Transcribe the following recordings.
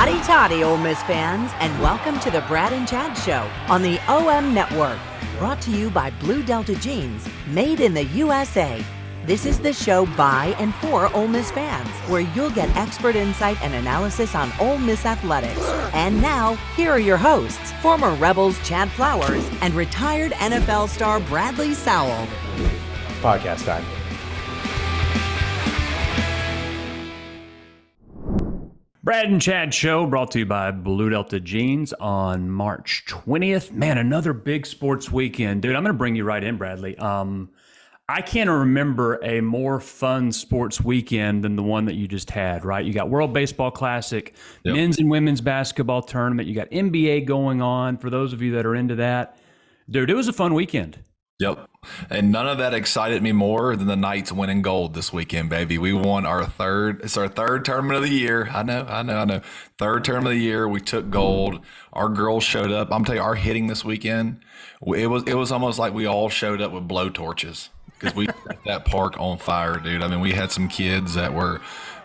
Hotty toddy, Ole Miss fans, and welcome to the Brad and Chad Show on the OM Network. Brought to you by Blue Delta Jeans, made in the USA. This is the show by and for Ole Miss fans, where you'll get expert insight and analysis on Ole Miss athletics. And now, here are your hosts, former Rebels Chad Flowers and retired NFL star Bradley Sowell. Podcast time. Brad and Chad Show brought to you by Blue Delta Jeans on March 20th. Man, another big sports weekend. Dude, I'm going to bring you right in, Bradley. I can't remember a more fun sports weekend than the one that you just had, right? You got World Baseball Classic, men's and women's basketball tournament. You got NBA going on for those of you that are into that. Dude, it was a fun weekend. Yep. And none of that excited me more than the Knights winning gold this weekend, baby. We won our third tournament of the year. I know. Third tournament of the year. We took gold. Our girls showed up. I'm telling you, our hitting this weekend, it was almost like we all showed up with blowtorches because we set that park on fire, dude. I mean, we had some kids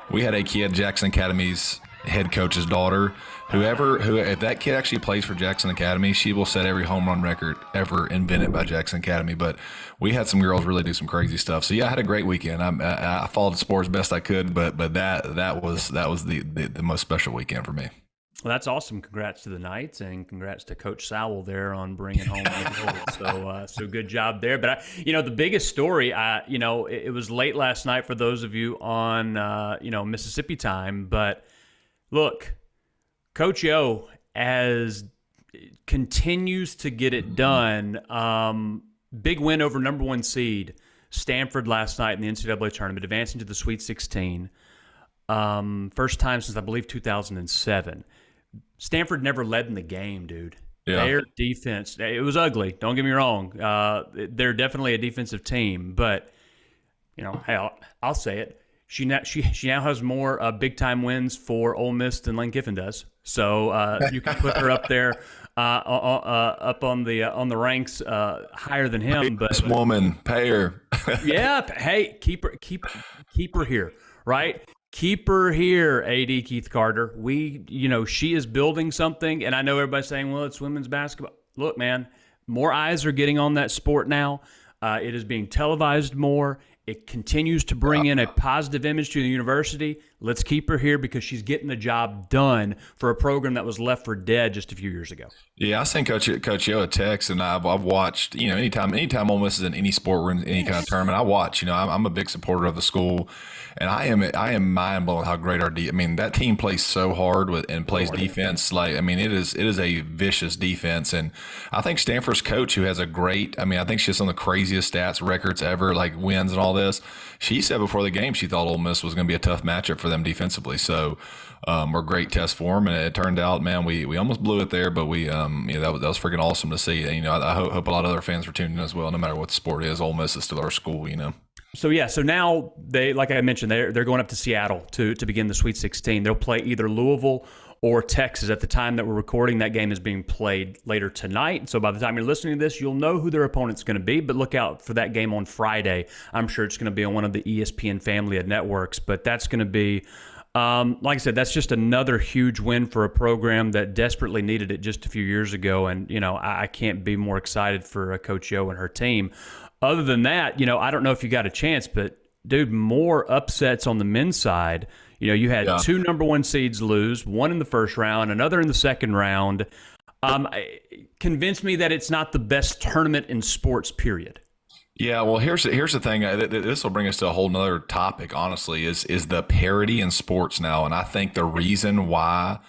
we had a kid, Jackson Academy's head coach's daughter. If that kid actually plays for Jackson Academy, she will set every home run record ever invented by Jackson Academy. But we had some girls really do some crazy stuff. So yeah, I had a great weekend. I followed the sport as best I could, but that was the most special weekend for me. Well, that's awesome. Congrats to the Knights and congrats to Coach Sowell there on bringing home the gold. So good job there. But the biggest story, it was late last night for those of you on Mississippi time. But look. Coach O continues to get it done. Big win over number one seed Stanford last night in the NCAA tournament, advancing to the Sweet 16. First time since, I believe, 2007. Stanford never led in the game, dude. Yeah. Their defense, it was ugly. Don't get me wrong. They're definitely a defensive team, but hey, I'll say it. She now has more big-time wins for Ole Miss than Lane Kiffin does. So you can put her up there, up on the ranks higher than him. But this woman, pay her. Yeah, hey, keep her here, right? Keep her here, AD Keith Carter. She is building something, and I know everybody's saying, well, it's women's basketball. Look, man, more eyes are getting on that sport now. It is being televised more. It continues to bring in a positive image to the university. Let's keep her here because she's getting the job done for a program that was left for dead just a few years ago. Yeah, I sent Coach Yo a text, and I've watched. Anytime Ole Miss is in any sport or in any kind of tournament, I watch. I'm a big supporter of the school, and I am mind blown how great our that team plays so hard and plays defense. It is a vicious defense, and I think Stanford's coach, who has a great. I think she has some of the craziest stats records ever, like wins and all this. She said before the game she thought Ole Miss was going to be a tough matchup for them defensively. So, we're a great test for them, and it turned out, man, we almost blew it there, but we that was freaking awesome to see. I hope a lot of other fans were tuning in as well. No matter what the sport is, Ole Miss is still our school. So now they, like I mentioned, they're going up to Seattle to begin the Sweet 16. They'll play either Louisville or Texas. At the time that we're recording, that game is being played later tonight. So by the time you're listening to this, you'll know who their opponent's going to be. But look out for that game on Friday. I'm sure it's going to be on one of the ESPN family of networks. But that's going to be, like I said, that's just another huge win for a program that desperately needed it just a few years ago. And, I can't be more excited for Coach Yo and her team. Other than that, I don't know if you got a chance, but, dude, more upsets on the men's side. You had two number one seeds lose, one in the first round, another in the second round. Convince me that it's not the best tournament in sports, period. Yeah, well, here's the thing. This will bring us to a whole nother topic, honestly, is the parity in sports now. And I think the reason why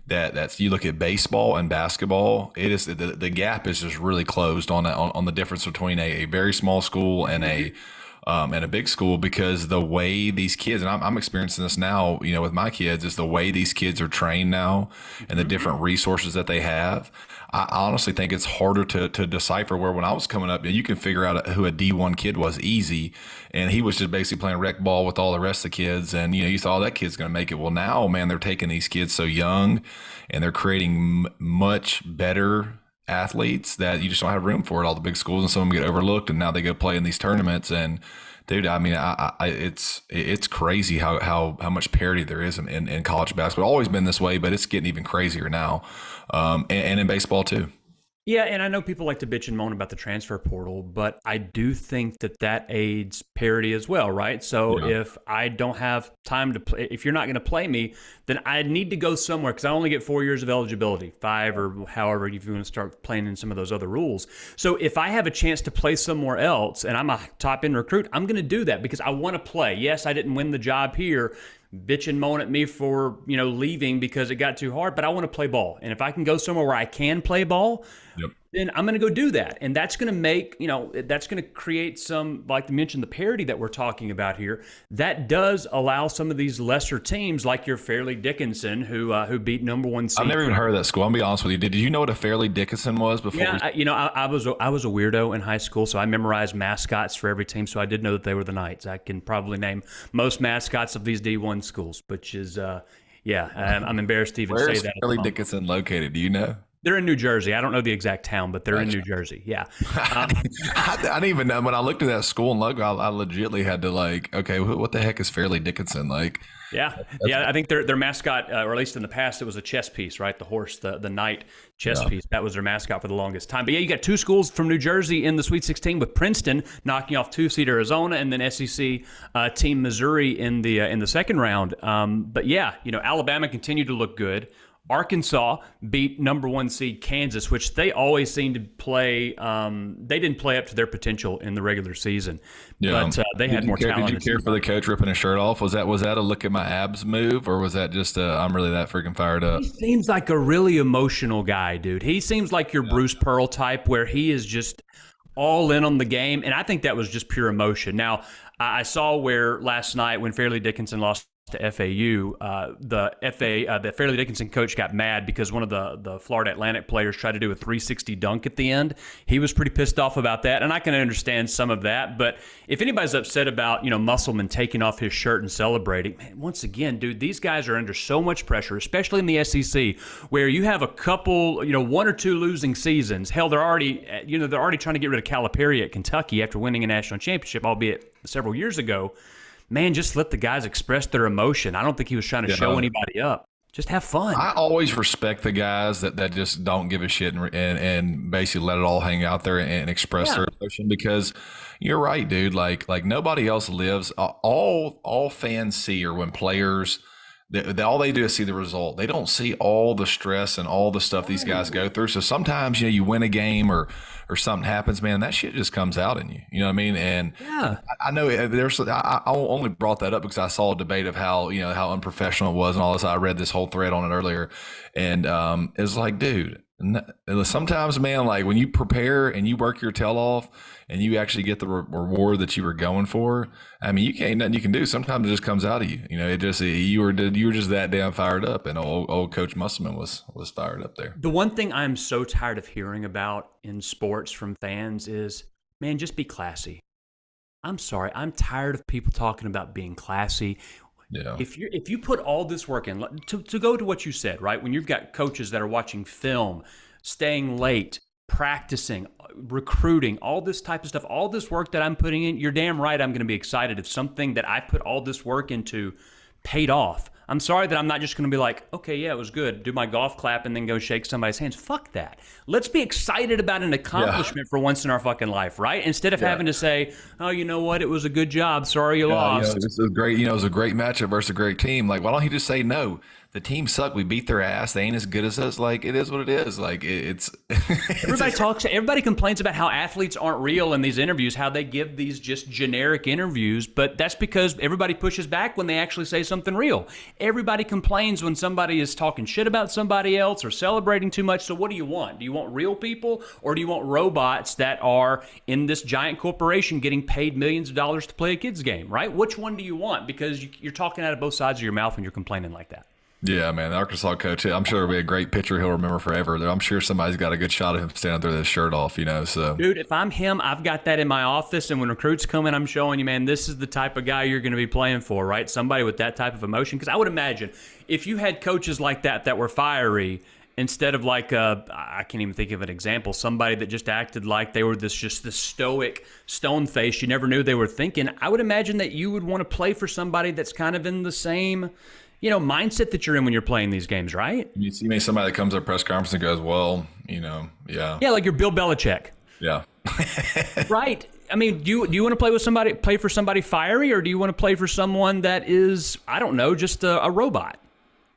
that's you look at baseball and basketball, it is the gap is just really closed on the difference between a very small school and a big school, because the way these kids, and I'm experiencing this now, with my kids, is the way these kids are trained now and the different resources that they have. I honestly think it's harder to decipher, where when I was coming up, you can figure out who a D1 kid was easy, and he was just basically playing rec ball with all the rest of the kids, and you thought, that kid's going to make it. Well, now, man, they're taking these kids so young, and they're creating much better athletes that you just don't have room for at all the big schools, and some of them get overlooked, and now they go play in these tournaments, and Dude, I mean, it's crazy how much parity there is in college basketball. It's always been this way, but it's getting even crazier now, and in baseball too. Yeah, and I know people like to bitch and moan about the transfer portal, but I do think that aids parity as well, right? So if I don't have time to play, if you're not going to play me, then I need to go somewhere because I only get 4 years of eligibility, 5 or however if you want to start playing in some of those other rules. So if I have a chance to play somewhere else and I'm a top end recruit, I'm going to do that because I want to play. Yes, I didn't win the job here. Bitch and moan at me for leaving because it got too hard, but I want to play ball. And if I can go somewhere where I can play ball, then I'm going to go do that. And that's going to make, that's going to create some, like you mentioned, the parity that we're talking about here. That does allow some of these lesser teams like your Fairleigh Dickinson who beat number 1 seed. I've never even heard of that school. I'm going to be honest with you. Did you know what a Fairleigh Dickinson was before? Yeah, I was a weirdo in high school, so I memorized mascots for every team, so I did know that they were the Knights. I can probably name most mascots of these D1 schools, which is, I'm embarrassed to even say that. Where's Fairleigh Dickinson located? Do you know? They're in New Jersey. I don't know the exact town, but they're in New Jersey. Yeah. I didn't even know. When I looked at that school and logo, I legitimately had to okay, what the heck is Fairleigh Dickinson? Yeah. I think their mascot, or at least in the past, it was a chess piece, right? The horse, the knight chess piece. That was their mascot for the longest time. But yeah, you got 2 schools from New Jersey in the Sweet 16 with Princeton knocking off 2-seed Arizona and then SEC team Missouri in the second round. But yeah, Alabama continued to look good. Arkansas beat number 1 seed Kansas, which they always seem to play. They didn't play up to their potential in the regular season, but they had more talent. Did you care for the coach ripping his shirt off? Was that a look at my abs move, or was that just I'm really that freaking fired up? He seems like a really emotional guy, dude. He seems like your Bruce Pearl type, where he is just all in on the game, and I think that was just pure emotion. Now, I saw where last night when Fairleigh Dickinson lost to FAU, the Fairleigh Dickinson coach got mad because one of the Florida Atlantic players tried to do a 360 dunk at the end. He was pretty pissed off about that, and I can understand some of that. But if anybody's upset about Musselman taking off his shirt and celebrating, man, once again, dude, these guys are under so much pressure, especially in the SEC, where you have a couple, 1 or 2 losing seasons. Hell, they're already trying to get rid of Calipari at Kentucky after winning a national championship, albeit several years ago. Man, just let the guys express their emotion. I don't think he was trying to show anybody up. Just have fun. I always respect the guys that just don't give a shit and basically let it all hang out there and express their emotion, because you're right, dude. Like nobody else lives. All fans see are when players. All they do is see the result. They don't see all the stress and all the stuff these guys go through. So sometimes, you win a game or something happens, man, that shit just comes out in you. You know what I mean? And I know I only brought that up because I saw a debate of how unprofessional it was and all this. I read this whole thread on it earlier, and it's like, dude, sometimes, man, like when you prepare and you work your tail off and you actually get the reward that you were going for, I mean, you can't nothing you can do. Sometimes it just comes out of you. You were just that damn fired up, and old Coach Musselman was fired up there. The one thing I'm so tired of hearing about in sports from fans is, man, just be classy. I'm sorry, I'm tired of people talking about being classy. Yeah. If you put all this work in, to go to what you said, right? When you've got coaches that are watching film, staying late, practicing, recruiting, all this type of stuff, all this work that I'm putting in, you're damn right I'm going to be excited if something that I put all this work into paid off. I'm sorry that I'm not just going to be like, okay, yeah, it was good, do my golf clap and then go shake somebody's hands. Fuck that. Let's be excited about an accomplishment for once in our fucking life, right? Instead of having to say, oh, you know what, it was a good job, sorry you lost. This is great. It was a great matchup versus a great team. Like, why don't you just say no? The team sucked. We beat their ass. They ain't as good as us. Like, it is what it is. Like, it's everybody complains about how athletes aren't real in these interviews, how they give these just generic interviews, but that's because everybody pushes back when they actually say something real. Everybody complains when somebody is talking shit about somebody else or celebrating too much. So what do you want? Do you want real people, or do you want robots that are in this giant corporation getting paid millions of dollars to play a kid's game, right? Which one do you want? Because you're talking out of both sides of your mouth when you're complaining like that. Yeah, man, the Arkansas coach, I'm sure it'll be a great picture he'll remember forever. I'm sure somebody's got a good shot of him standing there with his shirt off, so. Dude, if I'm him, I've got that in my office, and when recruits come in, I'm showing you, man, this is the type of guy you're going to be playing for, right? Somebody with that type of emotion. Because I would imagine if you had coaches like that were fiery instead of like I can't even think of an example, somebody that just acted like they were this stoic stone face you never knew they were thinking, I would imagine that you would want to play for somebody that's kind of in the same, mindset that you're in when you're playing these games, right? You mean somebody that comes to a press conference and goes, well, yeah. Yeah, like you're Bill Belichick. Yeah. Right. I mean, do you want to play for somebody fiery, or do you want to play for someone that is, I don't know, just a robot?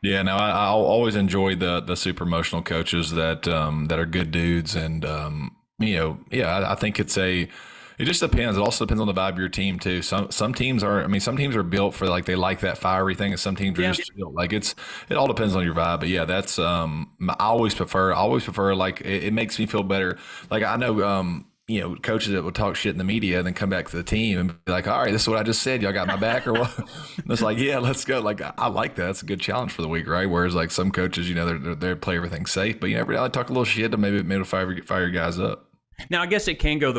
Yeah, no, I'll always enjoy the super emotional coaches that are good dudes, and I think it just depends. It also depends on the vibe of your team too. Some teams are built for like they like that fiery thing, and some teams are just built like it all depends on your vibe. But yeah, that's I always prefer like it makes me feel better. Like I know coaches that will talk shit in the media and then come back to the team and be like, all right, this is what I just said. Y'all got my back or what? And it's like, yeah, let's go. Like, I like that. That's a good challenge for the week, right? Whereas like some coaches, they play everything safe, but every now and then talk a little shit to maybe fire your guys up. Now, I guess it can go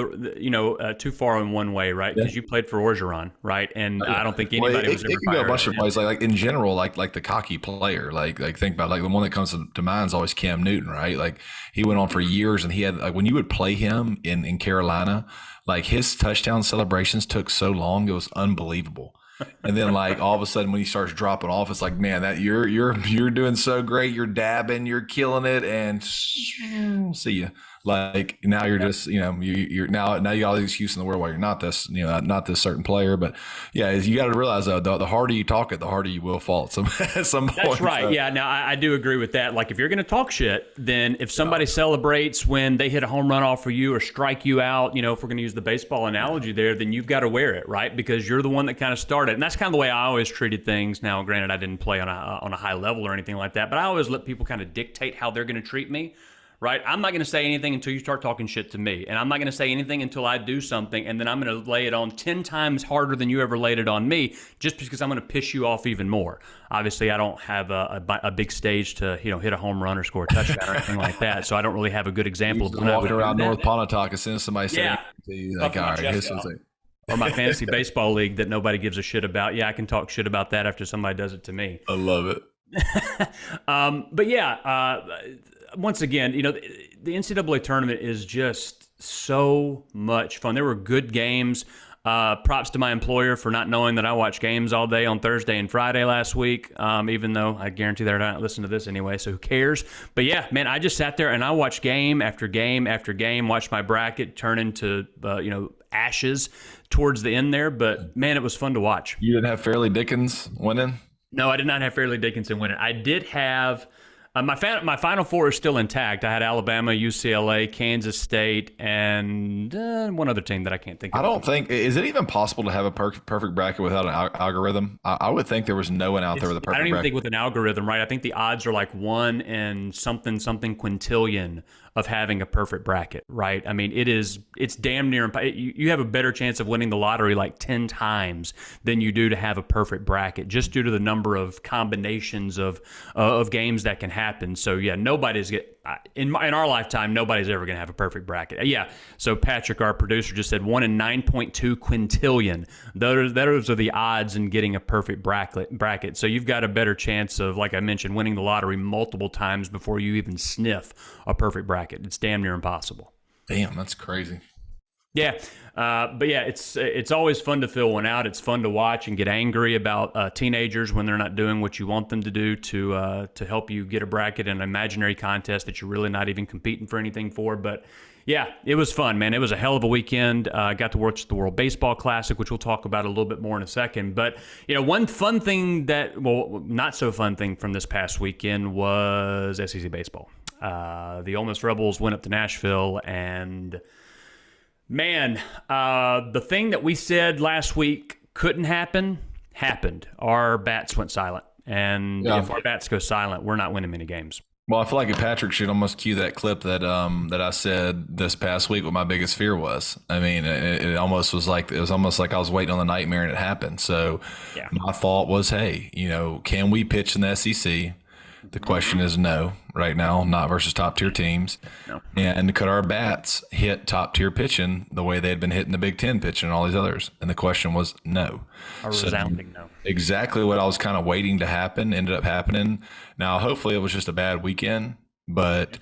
too far in one way, right? Because you played for Orgeron, right? And I don't think anybody was ever fired. It can go a bunch of ways. Like in general, like the cocky player, like think about like the one that comes to mind is always Cam Newton, right? Like he went on for years, and he had like when you would play him in Carolina, like his touchdown celebrations took so long, it was unbelievable. And then like all of a sudden when he starts dropping off, it's like, man, that you're doing so great, you're dabbing, you're killing it, and see you. Like now you're just, you're now you got all the excuse in the world why you're not this, not this certain player. But yeah, you got to realize though, the harder you talk it, the harder you will fall at some point. That's right. So. Yeah. Now I do agree with that. Like if you're going to talk shit, then if somebody celebrates when they hit a home run off for you or strike you out, if we're going to use the baseball analogy there, then you've got to wear it, right? Because you're the one that kind of started. And that's kind of the way I always treated things. Now, granted, I didn't play on a high level or anything like that, but I always let people kind of dictate how they're going to treat me. Right? I'm not going to say anything until you start talking shit to me. And I'm not going to say anything until I do something. And then I'm going to lay it on 10 times harder than you ever laid it on me, just because I'm going to piss you off even more. Obviously, I don't have a big stage to, hit a home run or score a touchdown or anything like that. So I don't really have a good example of walking around North Pontotoc as soon as somebody said to you, like, all right, this is it. Or my fantasy baseball league that nobody gives a shit about. Yeah, I can talk shit about that after somebody does it to me. I love it. But yeah, once again, the NCAA tournament is just so much fun. There were good games. Props to my employer for not knowing that I watch games all day on Thursday and Friday last week, even though I guarantee they're not listening to this anyway, so who cares? But yeah, man, I just sat there and I watched game after game after game, watched my bracket turn into, ashes towards the end there. But man, it was fun to watch. You didn't have Fairleigh Dickinson winning? No, I did not have Fairleigh Dickinson winning. I did have... my Final Four is still intact. I had Alabama, UCLA, Kansas State, and one other team that I can't think of. I don't think – is it even possible to have a perfect bracket without an algorithm? I would think there was no one out there with a perfect bracket. I don't even think with an algorithm, right? I think the odds are like 1 in something quintillion of having a perfect bracket, right? I mean, it's damn near – you have a better chance of winning the lottery like 10 times than you do to have a perfect bracket, just due to the number of combinations of games that can happen. So yeah, in our lifetime, nobody's ever going to have a perfect bracket. Yeah. So Patrick, our producer, just said 1 in 9.2 quintillion. Those are the odds in getting a perfect bracket. So you've got a better chance of, like I mentioned, winning the lottery multiple times before you even sniff a perfect bracket. It's damn near impossible. Damn, that's crazy. Yeah, but yeah, it's always fun to fill one out. It's fun to watch and get angry about teenagers when they're not doing what you want them to do to help you get a bracket in an imaginary contest that you're really not even competing for anything for. But yeah, it was fun, man. It was a hell of a weekend. Got to watch the World Baseball Classic, which we'll talk about a little bit more in a second. But one fun thing not so fun thing from this past weekend was SEC baseball. The Ole Miss Rebels went up to Nashville, and man, the thing that we said last week couldn't happen, happened. Our bats went silent. And if our bats go silent, we're not winning many games. Well, I feel like Patrick should almost cue that clip that I said this past week what my biggest fear was. I mean, it was almost like I was waiting on the nightmare and it happened. So my thought was, hey, can we pitch in the SEC? The question is no right now, not versus top-tier teams. No. And could our bats hit top-tier pitching the way they had been hitting the Big Ten pitching and all these others? And the question was no. A resounding no. Exactly what I was kind of waiting to happen ended up happening. Now, hopefully it was just a bad weekend, but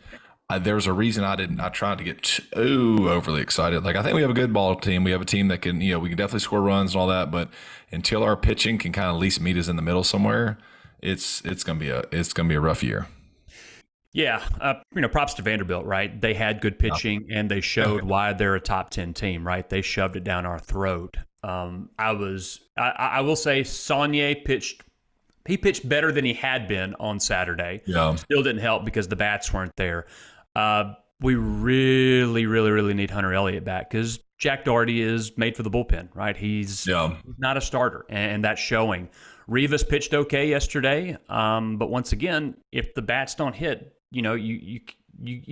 there's a reason I tried to get too overly excited. Like, I think we have a good ball team. We have a team that can, we can definitely score runs and all that. But until our pitching can kind of at least meet us in the middle somewhere, it's gonna be a rough year. Yeah, props to Vanderbilt, right? They had good pitching, and they showed why they're a top 10 team, right? They shoved it down our throat. I will say Saunier pitched. He pitched better than he had been on Saturday. Yeah. Still didn't help because the bats weren't there. We really, really, really need Hunter Elliott back because Jack Doherty is made for the bullpen, right? He's not a starter, and that's showing. Rivas pitched okay yesterday, but once again, if the bats don't hit, you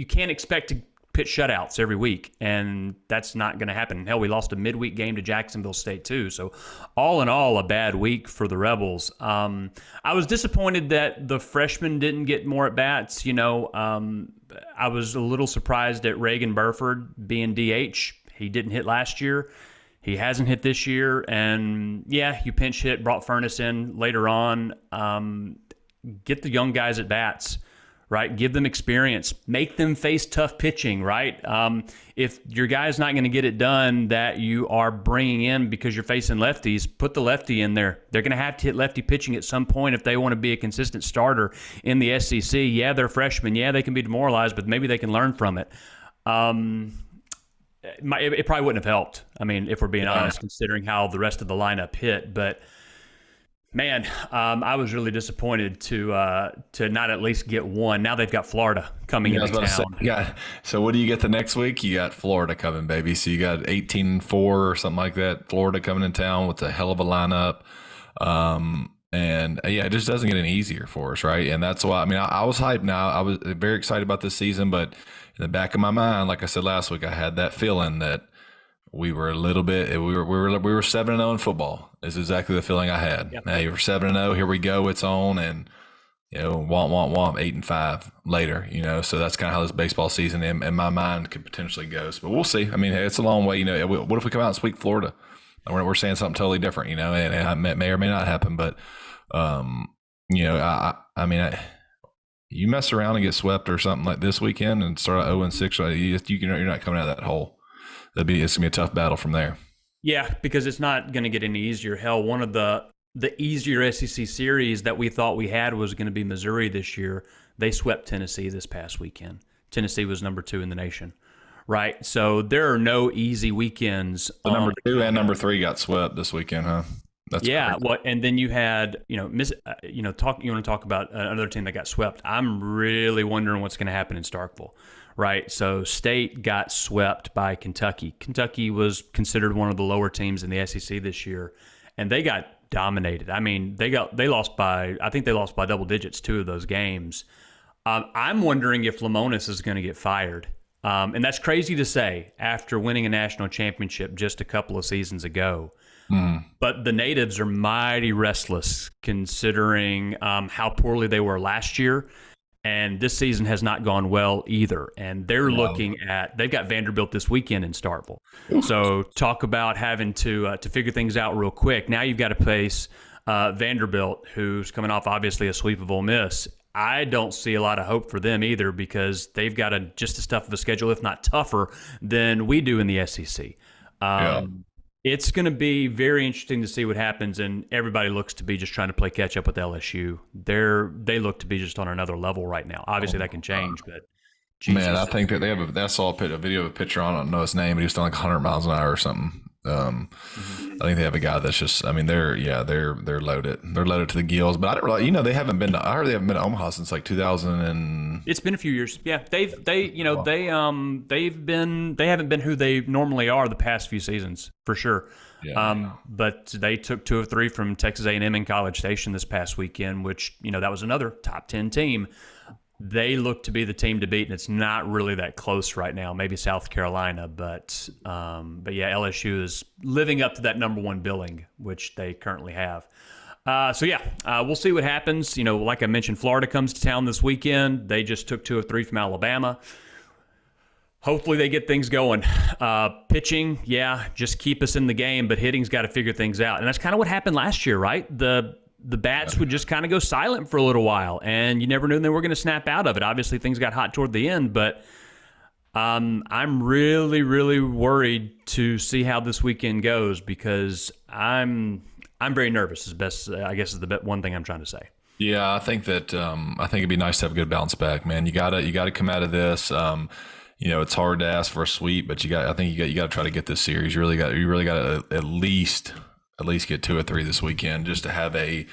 can't expect to pitch shutouts every week, and that's not going to happen. Hell, we lost a midweek game to Jacksonville State too. So all in all, a bad week for the Rebels. I was disappointed that the freshmen didn't get more at bats. I was a little surprised at Reagan Burford being DH. He didn't hit last year. He hasn't hit this year. And yeah, you pinch hit, brought Furness in later on. Get the young guys at bats. Right? Give them experience. Make them face tough pitching, right? If your guy's not going to get it done that you are bringing in because you're facing lefties, put the lefty in there. They're going to have to hit lefty pitching at some point if they want to be a consistent starter in the SEC. Yeah, they're freshmen. Yeah, they can be demoralized, but maybe they can learn from it. It probably wouldn't have helped, if we're being honest, considering how the rest of the lineup hit. But man, I was really disappointed to not at least get one. Now they've got Florida coming into town. So what do you get the next week? You got Florida coming, baby. So you got 18-4 or something like that. Florida coming in town with a hell of a lineup. It just doesn't get any easier for us, right? And that's why, I was hyped now. I was very excited about this season, but in the back of my mind, like I said last week, I had that feeling that we were a little bit. We were 7-0 in football. Is exactly the feeling I had. Yep. Now you're 7-0. Here we go. It's on, and womp 8-5 later. So that's kind of how this baseball season in my mind could potentially go. But we'll see. It's a long way. What if we come out and sweep Florida? We're saying something totally different. And it may or may not happen. But you mess around and get swept or something like this weekend and start at 0-6. You're not coming out of that hole. It's going to be a tough battle from there. Yeah, because it's not going to get any easier. Hell, one of the easier SEC series that we thought we had was going to be Missouri this year. They swept Tennessee this past weekend. Tennessee was number 2 in the nation, right? So there are no easy weekends. Number 2 and number 3 got swept this weekend, huh? That's crazy. Well, and then you had, you want to talk about another team that got swept. I'm really wondering what's going to happen in Starkville. Right, so State got swept by Kentucky. Kentucky was considered one of the lower teams in the SEC this year, and they got dominated. They lost by double digits 2 of those games. I'm wondering if Lamonis is going to get fired, and that's crazy to say after winning a national championship just a couple of seasons ago. But the natives are mighty restless considering how poorly they were last year. And this season has not gone well either. And they're they've got Vanderbilt this weekend in Starkville. So talk about having to figure things out real quick. Now you've got to face Vanderbilt, who's coming off obviously a sweep of Ole Miss. I don't see a lot of hope for them either because they've got just as tough of a schedule, if not tougher, than we do in the SEC. It's going to be very interesting to see what happens, and everybody looks to be just trying to play catch up with LSU. They look to be just on another level right now. Obviously, that can change, but Jesus. Man, I think that they have I saw a video of a pitcher on. I don't know his name, but he was doing like 100 miles an hour or something. I think they have a guy that's just. They're loaded. They're loaded to the gills. But I didn't realize. They haven't been. I heard they haven't been to Omaha since like 2000 and. It's been a few years. Yeah, they haven't been who they normally are the past few seasons for sure. Yeah. But they took 2 of 3 from Texas A&M in College Station this past weekend, which that was another top 10 team. They look to be the team to beat, and it's not really that close right now. Maybe South Carolina, but yeah, LSU is living up to that number 1 billing, which they currently have. We'll see what happens. Like I mentioned, Florida comes to town this weekend. They just took 2 of 3 from Alabama. Hopefully they get things going. Pitching, just keep us in the game, but hitting's got to figure things out. And that's kind of what happened last year, right? the bats would just kind of go silent for a little while, and you never knew they were going to snap out of it. Obviously, things got hot toward the end, but I'm really, really worried to see how this weekend goes because I'm very nervous. Is best, I guess, is the one thing I'm trying to say. Yeah, I think that I think it'd be nice to have a good bounce back, man. You gotta come out of this. It's hard to ask for a sweep, but I think you got to try to get this series. You really got to at least get 2 or 3 this weekend just to have a.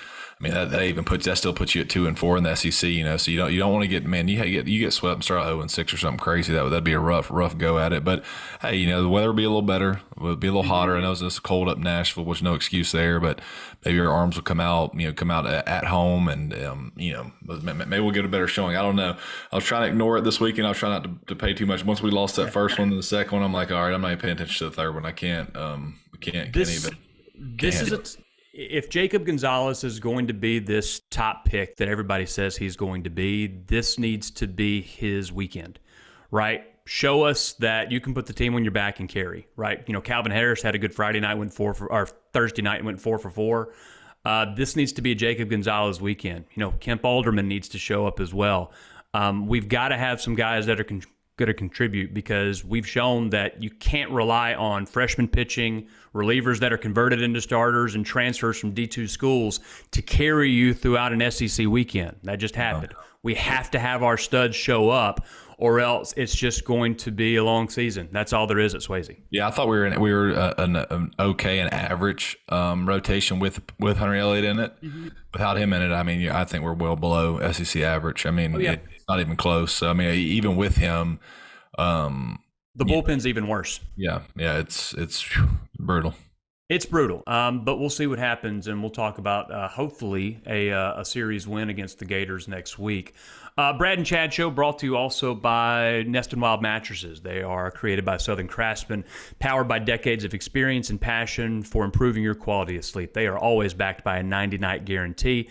I mean, that still puts you at 2 and 4 in the SEC. So you don't want to get, man. You get swept and start 0 and 6 or something crazy. That'd be a rough go at it. But hey, the weather will be a little better. It'll be a little hotter. I know it's cold up in Nashville, which no excuse there. But maybe your arms will come out at home, and maybe we'll get a better showing. I don't know. I was trying to ignore it this weekend. I was trying not to pay too much. Once we lost that first one and the second one, I'm like, all right, I'm not even paying attention to the third one. I can't. If Jacob Gonzalez is going to be this top pick that everybody says he's going to be, this needs to be his weekend, right? Show us that you can put the team on your back and carry, right? Calvin Harris had a good Friday night, Thursday night, went 4 for 4. This needs to be a Jacob Gonzalez weekend. Kemp Alderman needs to show up as well. We've got to have some guys that are going to contribute because we've shown that you can't rely on freshman pitching, relievers that are converted into starters, and transfers from D2 schools to carry you throughout an SEC weekend. That just happened. We have to have our studs show up, or else it's just going to be a long season. That's all there is at Swayze. Yeah, I thought we were an okay and average rotation with Hunter Elliott in it. Mm-hmm. Without him in it, I mean, I think we're well below SEC average. I mean, it's not even close. So, I mean, even with him, the bullpen's even worse. Yeah, it's brutal. It's brutal, but we'll see what happens, and we'll talk about hopefully a series win against the Gators next week. Brad and Chad Show brought to you also by Nest and Wild Mattresses. They are created by Southern Craftsmen, powered by decades of experience and passion for improving your quality of sleep. They are always backed by a 90-night guarantee.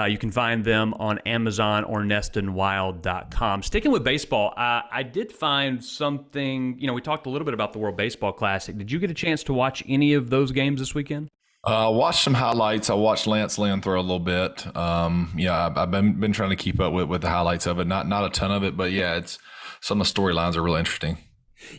You can find them on Amazon or nestandwild.com. Sticking with baseball, I did find something, we talked a little bit about the World Baseball Classic. Did you get a chance to watch any of those games this weekend? Watched some highlights. I watched Lance Lynn throw a little bit. I've been trying to keep up with the highlights of it. Not a ton of it, but yeah, it's some of the storylines are really interesting.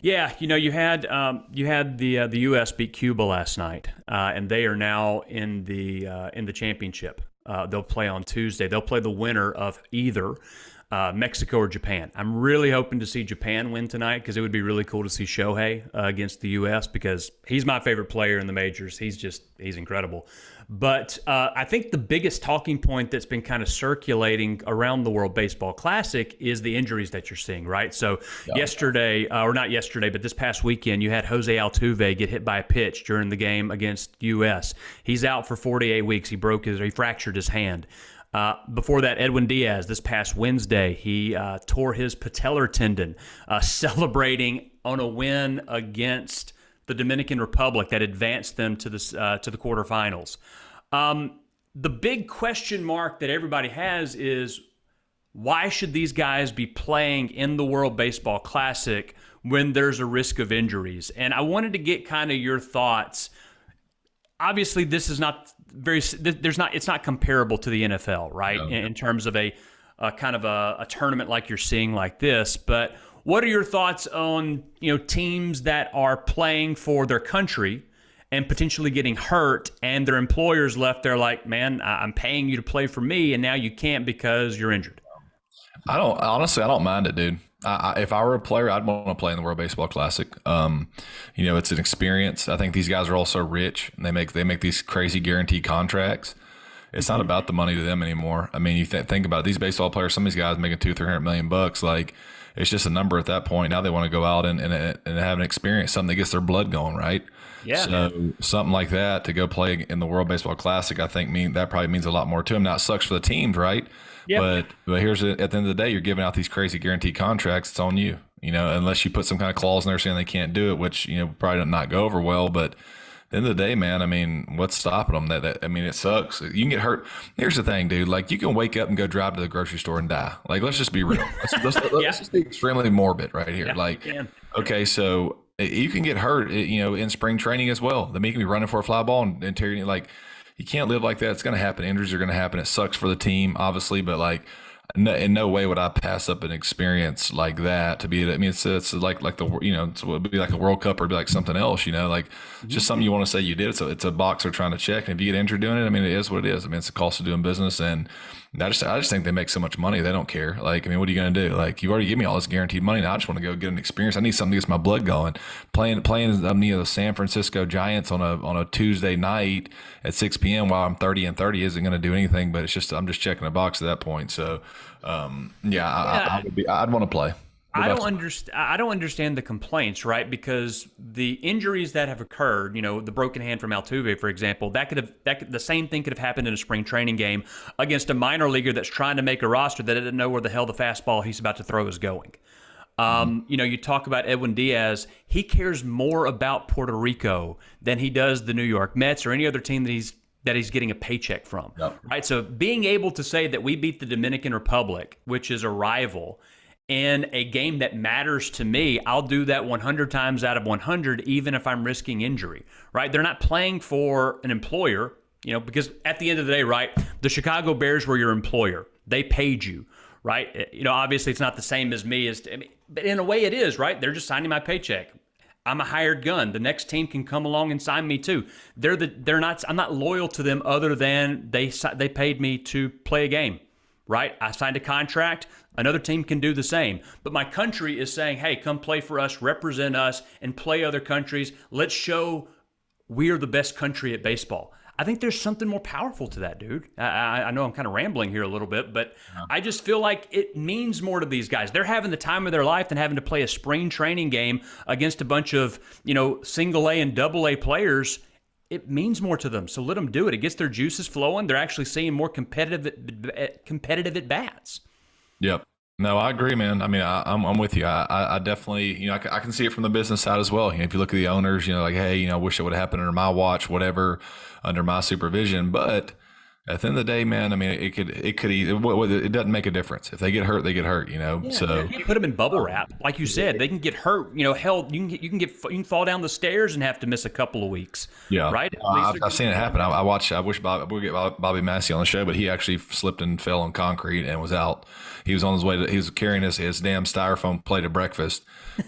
Yeah, you had the U.S. beat Cuba last night, and they are now in the championship. They'll play on Tuesday. They'll play the winner of either Mexico or Japan. I'm really hoping to see Japan win tonight because it would be really cool to see Shohei against the U.S. because he's my favorite player in the majors. He's incredible. But I think the biggest talking point that's been kind of circulating around the World Baseball Classic is the injuries that you're seeing, right? So yesterday, or not yesterday, but this past weekend, you had Jose Altuve get hit by a pitch during the game against U.S. He's out for 48 weeks. He fractured his hand. Before that, Edwin Diaz, this past Wednesday, he tore his patellar tendon, celebrating on a win against the Dominican Republic that advanced them to the quarterfinals. The big question mark that everybody has is why should these guys be playing in the World Baseball Classic when there's a risk of injuries? And I wanted to get kind of your thoughts. Obviously, this is not it's not comparable to the NFL, right? No. In terms of a kind of a tournament like you're seeing like this, but what are your thoughts on teams that are playing for their country and potentially getting hurt, and their employers left there like, man, I'm paying you to play for me, and now you can't because you're injured? I don't mind it, dude. If I were a player, I'd want to play in the World Baseball Classic. It's an experience. I think these guys are all so rich, and they make these crazy guaranteed contracts. It's not about the money to them anymore. I mean, you think about it, these baseball players. Some of these guys making $200-300 million. Like, it's just a number at that point. Now they want to go out and have an experience, something that gets their blood going, right? Yeah. So something like that to go play in the World Baseball Classic, I think that probably means a lot more to them. Now it sucks for the teams, right? Yep. But here's at the end of the day, you're giving out these crazy guaranteed contracts. It's on you, unless you put some kind of clause in there saying they can't do it, which probably not go over well. But at the end of the day, man, I mean, what's stopping them? It sucks. You can get hurt. Here's the thing, dude. Like, you can wake up and go drive to the grocery store and die. Like, let's just be real. Let's just be extremely morbid right here. Yeah, okay, so you can get hurt, in spring training as well. The mean, you can be running for a fly ball and tearing like. you can't live like that. It's going to happen. Injuries are going to happen. It sucks for the team, obviously, but like, no, in no way would I pass up an experience like that to be. I mean, it's like the, you know, it would be like a World Cup or it'd be like something else, you know, like just something you want to say you did. It's a boxer trying to check, and if you get injured doing it, I mean, it is what it is. I mean, it's the cost of doing business, and I just think they make so much money they don't care. Like, I mean, what are you going to do? Like, you've already given me all this guaranteed money. Now I just want to go get an experience. I need something that gets my blood going. Playing the San Francisco Giants on a Tuesday night at 6 p.m. while I'm 30-30 isn't going to do anything. But it's just I'm just checking a box at that point. So, I'd want to play. I don't understand the complaints, right? Because the injuries that have occurred, you know, the broken hand from Altuve, for example, the same thing could have happened in a spring training game against a minor leaguer that's trying to make a roster that doesn't know where the hell the fastball he's about to throw is going. You know, you talk about Edwin Diaz. He cares more about Puerto Rico than he does the New York Mets or any other team that he's getting a paycheck from. Yep. Right? So being able to say that we beat the Dominican Republic, which is a rival, in a game that matters to me, I'll do that 100 times out of 100, even if I'm risking injury, right? They're not playing for an employer, you know, because at the end of the day, right, the Chicago Bears were your employer. They paid you, right? You know, obviously it's not the same as me, but in a way it is, right? They're just signing my paycheck. I'm a hired gun. The next team can come along and sign me too. I'm not loyal to them other than they paid me to play a game. Right? I signed a contract. Another team can do the same. But my country is saying, hey, come play for us, represent us, and play other countries. Let's show we're the best country at baseball. I think there's something more powerful to that, dude. I know I'm kind of rambling here a little bit, but I just feel like it means more to these guys. They're having the time of their life than having to play a spring training game against a bunch of, you know, single A and double A players. It means more to them, so let them do it. It gets their juices flowing. They're actually seeing more competitive at bats. Yep. No, I agree, man. I mean, I'm with you. I definitely, you know, I can see it from the business side as well. You know, if you look at the owners, you know, like, hey, you know, I wish it would have happened under my watch, whatever, under my supervision. But at the end of the day, man, I mean, it doesn't make a difference. If they get hurt, they get hurt, you know. Yeah, so you put them in bubble wrap, like you said. They can get hurt. You know, hell, you can fall down the stairs and have to miss a couple of weeks. Yeah, right. I've seen it happen. I wish we'll get Bobby Massey on the show, but he actually slipped and fell on concrete and was out. He was on his way he was carrying his damn styrofoam plate of breakfast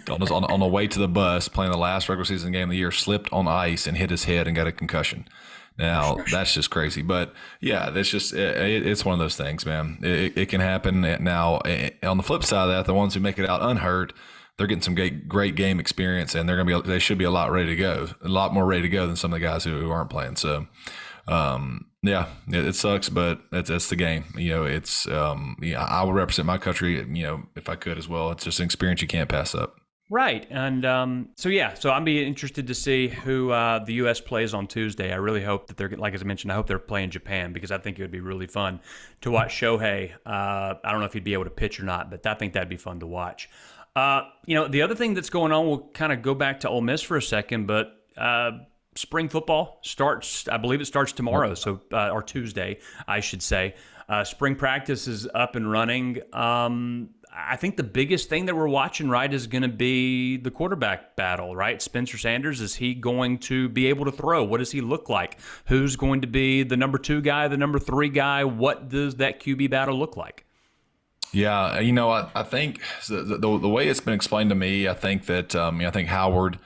on the way to the bus, playing the last regular season game of the year, slipped on ice and hit his head and got a concussion. Now that's just crazy, but yeah, that's just it's one of those things, man. It can happen. Now, on the flip side of that, the ones who make it out unhurt, they're getting some great game experience, and they should be a lot ready to go, a lot more ready to go than some of the guys who aren't playing. So, yeah, it sucks, but it's the game. You know, it's I would represent my country, you know, if I could as well. It's just an experience you can't pass up. Right. And so I'm be interested to see who the U.S. plays on Tuesday. I really hope that they're, like as I mentioned, I hope they're playing Japan, because I think it would be really fun to watch Shohei. I don't know if he'd be able to pitch or not, but I think that'd be fun to watch. You know, the other thing that's going on, we'll kind of go back to Ole Miss for a second, but spring football starts, I believe it starts tomorrow, so or Tuesday, I should say. Spring practice is up and running. I think the biggest thing that we're watching, right, is going to be the quarterback battle, right? Spencer Sanders, is he going to be able to throw? What does he look like? Who's going to be the number 2 guy, the number 3 guy? What does that QB battle look like? Yeah, you know, I think the way it's been explained to me, I think that I think Howard's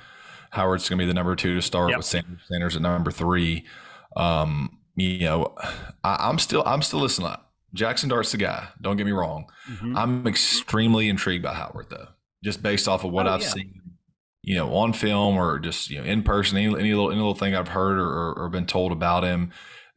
going to be the number 2 to start, with Sanders at number 3. You know, I'm still listening. Jackson Dart's the guy. Don't get me wrong. Mm-hmm. I'm extremely intrigued by Howard, though, just based off of what I've seen, you know, on film or just, you know, in person. Any little thing I've heard or been told about him.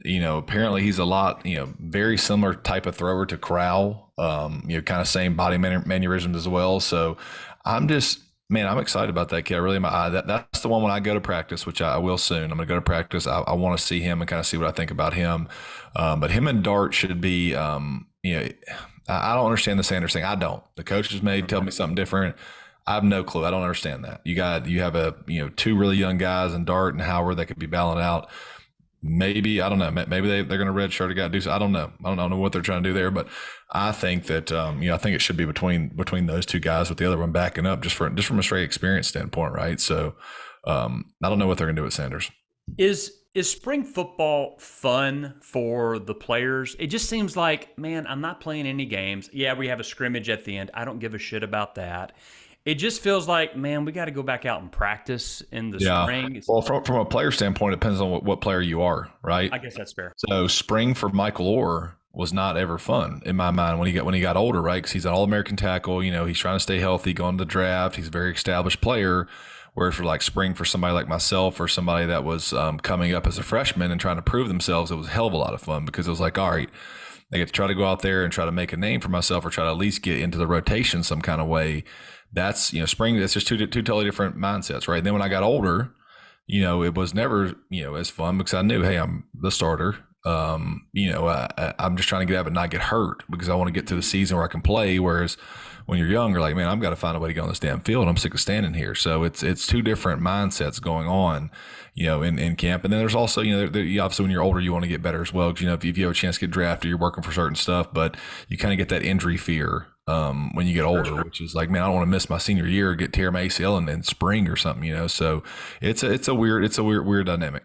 You know, apparently he's a lot, you know, very similar type of thrower to Crowell. You know, kind of same body mannerisms as well. So I'm excited about that kid. I really am. That's the one when I go to practice, which I will soon. I'm going to go to practice. I want to see him and kind of see what I think about him. But him and Dart should be, you know, I don't understand the Sanders thing. I don't. The coaches may tell me something different. I have no clue. I don't understand that. You have 2 really young guys in Dart and Howard that could be battling out. Maybe, I don't know. Maybe they're going to redshirt a guy. Do so. I don't know. I don't know what they're trying to do there, but I think that I think it should be between those 2 guys, with the other one backing up, just from a straight experience standpoint, right? So I don't know what they're going to do with Sanders. Is spring football fun for the players? It just seems like, man, I'm not playing any games. Yeah, we have a scrimmage at the end. I don't give a shit about that. It just feels like, man, we got to go back out and practice in the spring. Well, from a player standpoint, it depends on what player you are, right? I guess that's fair. So spring for Michael Orr was not ever fun in my mind when he got older, right? Because he's an All-American tackle. He's trying to stay healthy, going to the draft. He's a very established player. Whereas for like spring for somebody like myself or somebody that was coming up as a freshman and trying to prove themselves, it was a hell of a lot of fun because it was like, all right, I get to try to go out there and try to make a name for myself or try to at least get into the rotation some kind of way. That's, spring, that's just two totally different mindsets, right? And then when I got older, it was never, as fun because I knew, hey, I'm the starter. I'm just trying to get out and not get hurt because I want to get to the season where I can play. Whereas when you're young, you're like, man, I've got to find a way to get on this damn field. I'm sick of standing here. So it's two different mindsets going on, in camp. And then there's also, obviously when you're older, you want to get better as well. Because, if you have a chance to get drafted, you're working for certain stuff, but you kind of get that injury fear when you get older, which is like, man, I don't want to miss my senior year or tear my ACL in spring or something, So it's a weird dynamic.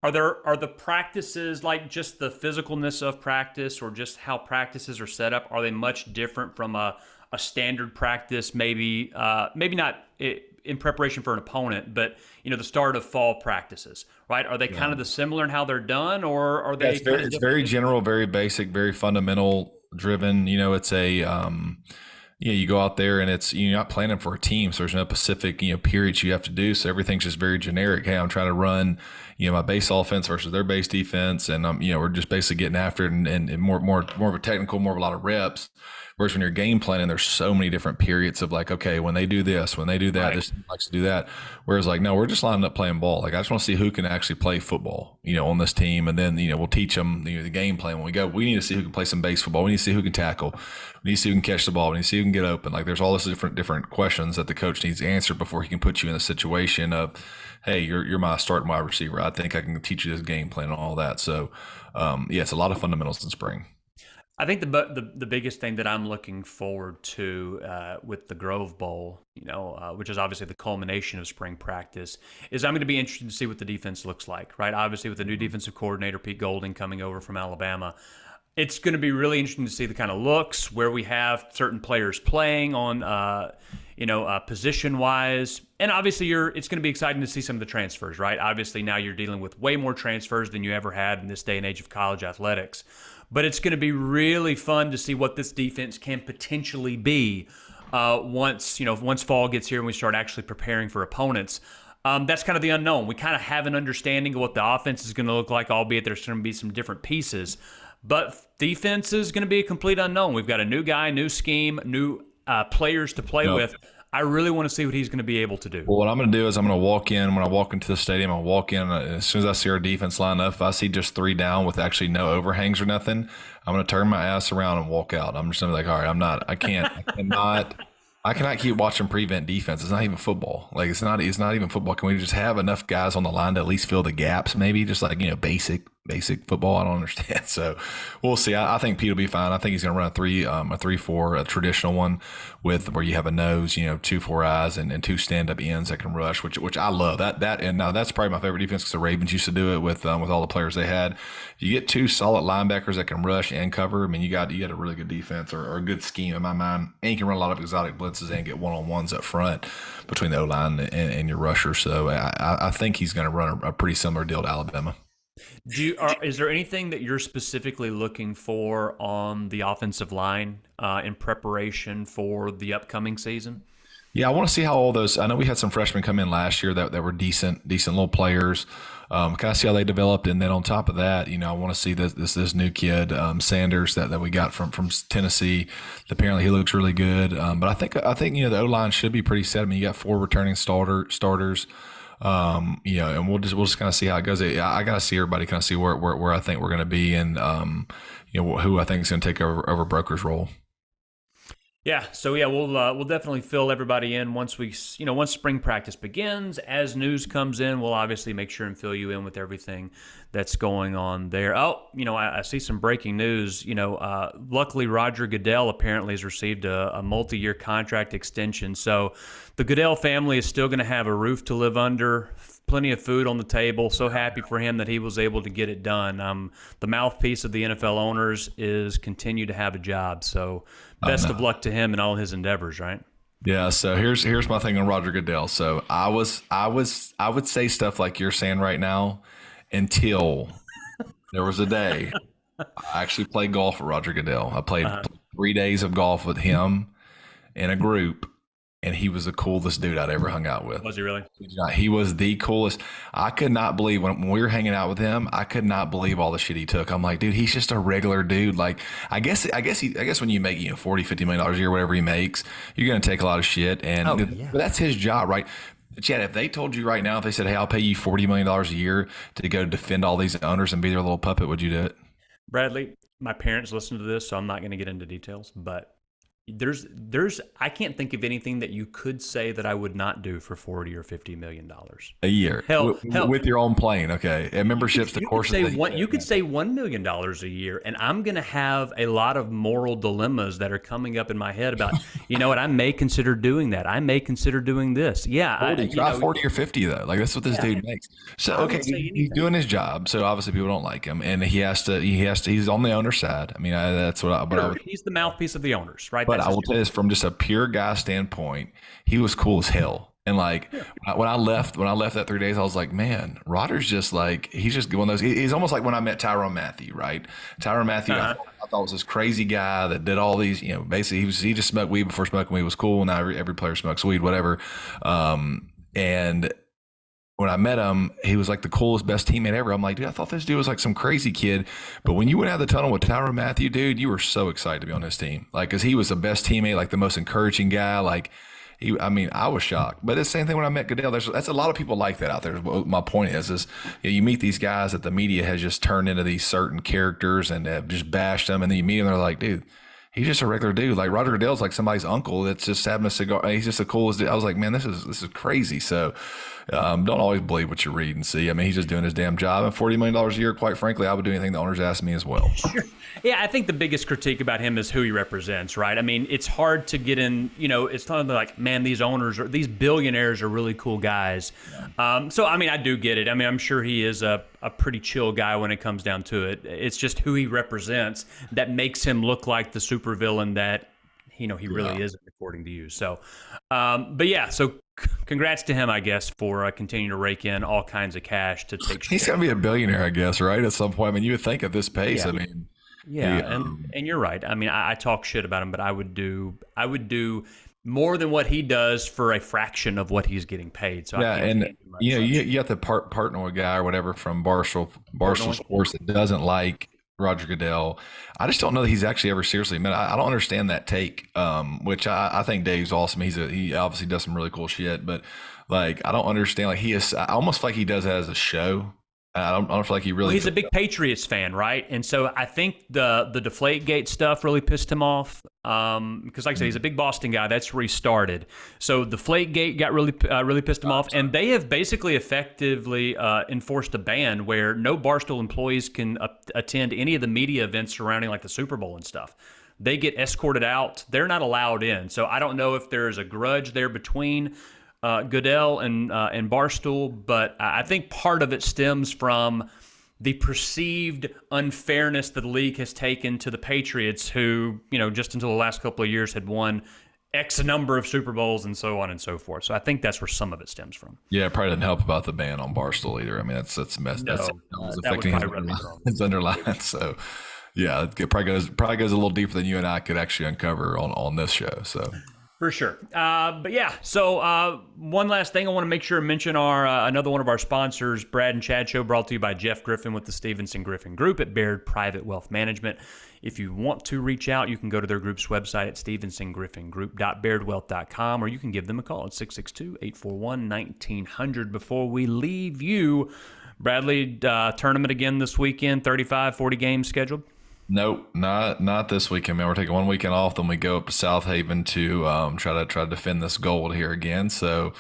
Are the practices, like just the physicalness of practice or just how practices are set up, are they much different from a standard practice, maybe not in preparation for an opponent, but the start of fall practices, right? Are they kind of the similar in how they're done, or are they? It's very general, very basic, very fundamental driven. It's a you go out there and it's you're not planning for a team, so there's no specific periods you have to do. So everything's just very generic. Hey, I'm trying to run my base offense versus their base defense, and we're just basically getting after it and more of a technical, more of a lot of reps. Whereas when you're game planning, there's so many different periods of like, okay, when they do this, when they do that, this likes to do that. Whereas like, no, we're just lining up playing ball. Like I just want to see who can actually play football, on this team. And then, we'll teach them the game plan. When we go, we need to see who can play some base football. We need to see who can tackle. We need to see who can catch the ball. We need to see who can get open. Like there's all this different questions that the coach needs to answer before he can put you in a situation of, hey, you're my starting wide receiver. I think I can teach you this game plan and all that. So, it's a lot of fundamentals in spring. I think the biggest thing that I'm looking forward to with the Grove Bowl, which is obviously the culmination of spring practice, is I'm going to be interested to see what the defense looks like, right? Obviously with the new defensive coordinator, Pete Golding, coming over from Alabama, it's going to be really interesting to see the kind of looks where we have certain players playing on, position-wise. And obviously it's going to be exciting to see some of the transfers, right? Obviously now you're dealing with way more transfers than you ever had in this day and age of college athletics. But it's going to be really fun to see what this defense can potentially be once fall gets here and we start actually preparing for opponents. That's kind of the unknown. We kind of have an understanding of what the offense is going to look like, albeit there's going to be some different pieces. But defense is going to be a complete unknown. We've got a new guy, new scheme, new players to play with. I really want to see what he's going to be able to do. Well, what I'm going to do is I'm going to walk in. When I walk into the stadium, I'll walk in. And as soon as I see our defense line up, if I see just 3 down with actually no overhangs or nothing, I'm going to turn my ass around and walk out. I'm just going to be like, all right, I cannot keep watching prevent defense. It's not even football. Like it's not even football. Can we just have enough guys on the line to at least fill the gaps? Maybe just like, basic football. I don't understand. So we'll see. I think Pete will be fine. I think he's going to run a 3-4, a traditional one with where you have a nose, 2 4 eyes and 2 stand-up ends that can rush, which I love. That and now that's probably my favorite defense because the Ravens used to do it with all the players they had. If you get 2 solid linebackers that can rush and cover, I mean, you got a really good defense or a good scheme in my mind. And you can run a lot of exotic blitzes and get one-on-ones up front between the O-line and your rusher. So I think he's going to run a pretty similar deal to Alabama. Is there anything that you're specifically looking for on the offensive line in preparation for the upcoming season? Yeah, I want to see how all those. I know we had some freshmen come in last year that were decent little players. Kind of see how they developed, and then on top of that, I want to see this new kid Sanders that we got from Tennessee. Apparently, he looks really good. But I think the O line should be pretty set. I mean, you got 4 returning starters. And we'll just kind of see how it goes. I got to see everybody kind of see where I think we're going to be and, who I think is going to take over Broker's role. Yeah. So we'll definitely fill everybody in once spring practice begins. As news comes in, we'll obviously make sure and fill you in with everything that's going on there. Oh, I see some breaking news. Luckily Roger Goodell apparently has received a multi-year contract extension. So the Goodell family is still going to have a roof to live under, plenty of food on the table. So happy for him that he was able to get it done. The mouthpiece of the NFL owners is continue to have a job. So best of luck to him in all his endeavors, right? Yeah, so here's my thing on Roger Goodell. So I would say stuff like you're saying right now until there was a day I actually played golf with Roger Goodell. I played 3 days of golf with him in a group, and he was the coolest dude I'd ever hung out with. Was he really? He was the coolest. I could not believe when we were hanging out with him, I could not believe all the shit he took. I'm like, dude, he's just a regular dude. Like, I guess when you make, $40-50 million a year, whatever he makes, you're going to take a lot of shit. And but that's his job, right? Chad, if they told you right now, if they said, hey, I'll pay you $40 million a year to go defend all these owners and be their little puppet, would you do it? Bradley, my parents listen to this, so I'm not going to get into details, but I can't think of anything that you could say that I would not do for $40 or $50 million a year. Hell, with your own plane, okay, and memberships to courses. You could say $1 million a year, and I'm going to have a lot of moral dilemmas that are coming up in my head about, you know what, I may consider doing that. I may consider doing this. Yeah, 40 or 50 though. Like that's what this dude makes. So okay, he's doing his job. So obviously people don't like him, and he's on the owner's side. I mean, he's the mouthpiece of the owners, right? But I will tell you this from just a pure guy standpoint, he was cool as hell. And like when I left that 3 days, I was like, man, Rodgers just like, he's just one of those, he's almost like when I met Tyrann Mathieu, right? Tyrann Mathieu, I thought was this crazy guy that did all these, basically he just smoked weed before smoking weed was cool. Now every player smokes weed, whatever. And when I met him, he was like the coolest, best teammate ever. I'm like, dude, I thought this dude was like some crazy kid. But when you went out of the tunnel with Tyrann Mathieu, dude, you were so excited to be on his team. Like, because he was the best teammate, like the most encouraging guy. Like, I was shocked. But it's the same thing when I met Goodell. That's a lot of people like that out there. My point is you meet these guys that the media has just turned into these certain characters and have just bashed them. And then you meet them, they're like, dude, he's just a regular dude. Like Roger Goodell's like somebody's uncle that's just having a cigar. He's just the coolest dude. I was like, man, this is crazy. So don't always believe what you read and see. I mean, he's just doing his damn job. And $40 million a year, quite frankly, I would do anything the owners asked me as well. Sure. Yeah, I think the biggest critique about him is who he represents, right? I mean, it's hard to get in, it's not like, man, these billionaires are really cool guys. So, I mean, I do get it. I mean, I'm sure he is a pretty chill guy when it comes down to it. It's just who he represents that makes him look like the supervillain that, he really isn't, according to you. So, but yeah, so congrats to him, I guess, for continuing to rake in all kinds of cash to take. He's going to be a billionaire, I guess, right? At some point. I mean, you would think at this pace. Yeah. I mean, and you're right. I mean, I talk shit about him, but I would do more than what he does for a fraction of what he's getting paid. So yeah, and you have to partner with a guy or whatever from Barstool Sports that doesn't like Roger Goodell. I just don't know that he's actually ever seriously met. I don't understand that take, which I think Dave's awesome. He obviously does some really cool shit, but like I don't understand. Like I almost feel like he does that as a show. I don't feel like he really. Well, he's a big Patriots fan, right? And so I think the Deflategate stuff really pissed him off. Because like I said, he's a big Boston guy. That's where he started. So Deflategate got really pissed him off, and they have basically effectively enforced a ban where no Barstool employees can attend any of the media events surrounding like the Super Bowl and stuff. They get escorted out. They're not allowed in. So I don't know if there's a grudge there between Goodell and Barstool, but I think part of it stems from the perceived unfairness that the league has taken to the Patriots, who, just until the last couple of years had won X number of Super Bowls and so on and so forth. So I think that's where some of it stems from. Yeah, it probably didn't help about the ban on Barstool either. I mean, that's messed. No, that was affecting his underline. So yeah, it probably goes a little deeper than you and I could actually uncover on this show. So. For sure. But yeah, so one last thing I want to make sure to mention another one of our sponsors, Brad and Chad Show, brought to you by Jeff Griffin with the Stevenson Griffin Group at Baird Private Wealth Management. If you want to reach out, you can go to their group's website at stevensongriffingroup.bairdwealth.com, or you can give them a call at 662-841-1900. Before we leave you, Bradley, tournament again this weekend, 35, 40 games scheduled? Nope, not this weekend, man. We're taking one weekend off, then we go up to South Haven to try to defend this gold here again. So,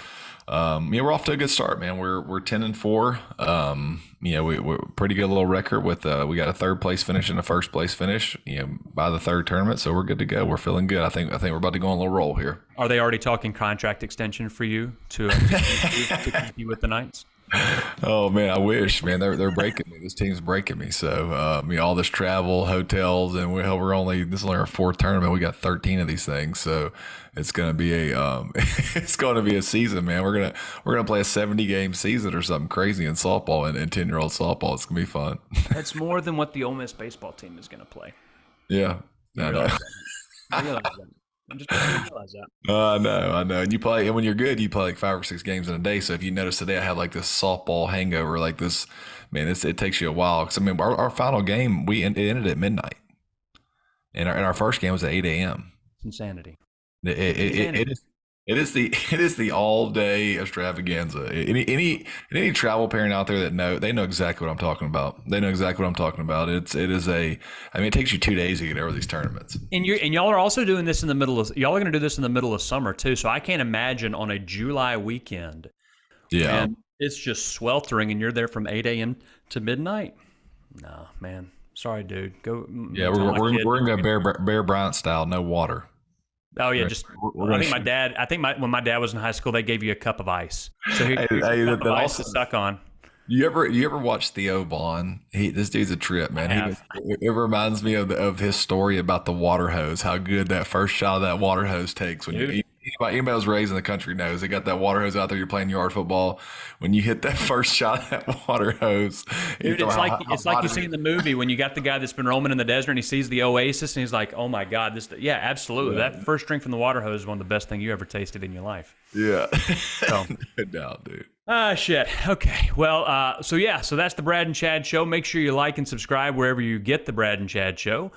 we're off to a good start, man. We're 10-4. We're pretty good little record with we got a third place finish and a first place finish, by the third tournament. So we're good to go. We're feeling good. I think we're about to go on a little roll here. Are they already talking contract extension for you to keep you with the Knights? Oh man, I wish, man. They're breaking me. This team's breaking me. So, all this travel, hotels, and this is only our fourth tournament. We got 13 of these things, so it's gonna be it's gonna be a season, man. We're gonna play a 70-game season or something crazy in softball and 10-year-old softball. It's gonna be fun. That's more than what the Ole Miss baseball team is going to play. Yeah, I know. I realize that. I just realize that. I know. And when you're good, you play like 5 or 6 games in a day. So if you notice today, I had like this softball hangover, like this, man, it takes you a while. Because our final game, it ended at midnight. And our first game was at 8 a.m. It's insanity. It is the all day extravaganza. Any travel parent out there they know exactly what I'm talking about. They know exactly what I'm talking about. It takes you 2 days to get over these tournaments. And y'all are also doing this y'all are going to do this in the middle of summer too. So I can't imagine on a July weekend. Yeah. And it's just sweltering and you're there from 8 a.m. to midnight. No, man. Sorry, dude. Go. Yeah, we're going to go Bear Bryant style, no water. Oh yeah, I think when my dad was in high school, they gave you a cup of ice. So here's a cup of ice to suck on. You ever watch Theo Vaughn? This dude's a trip, man. It reminds me of his story about the water hose. How good that first shot of that water hose takes when anybody who's raised in the country knows they got that water hose out there. You're playing yard football. When you hit that first shot of that water hose, dude, it's like you see in the movie when you got the guy that's been roaming in the desert and he sees the oasis and he's like, "Oh my God, yeah, absolutely." Yeah. That first drink from the water hose is one of the best things you ever tasted in your life. Yeah, no doubt, dude. Shit. Okay. Well, so that's the Brad and Chad Show. Make sure you like and subscribe wherever you get the Brad and Chad Show.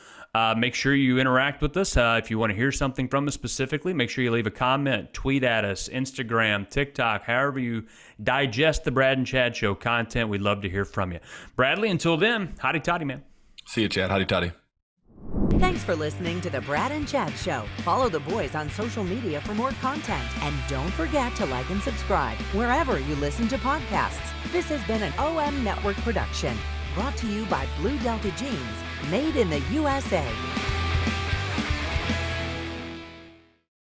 Make sure you interact with us. If you want to hear something from us specifically, make sure you leave a comment, tweet at us, Instagram, TikTok, however you digest the Brad and Chad Show content. We'd love to hear from you. Bradley, until then, hotty toddy, man. See you, Chad. Hotty toddy. Thanks for listening to the Brad and Chad Show. Follow the boys on social media for more content. And don't forget to like and subscribe wherever you listen to podcasts. This has been an OM Network production, brought to you by Blue Delta Jeans, made in the USA.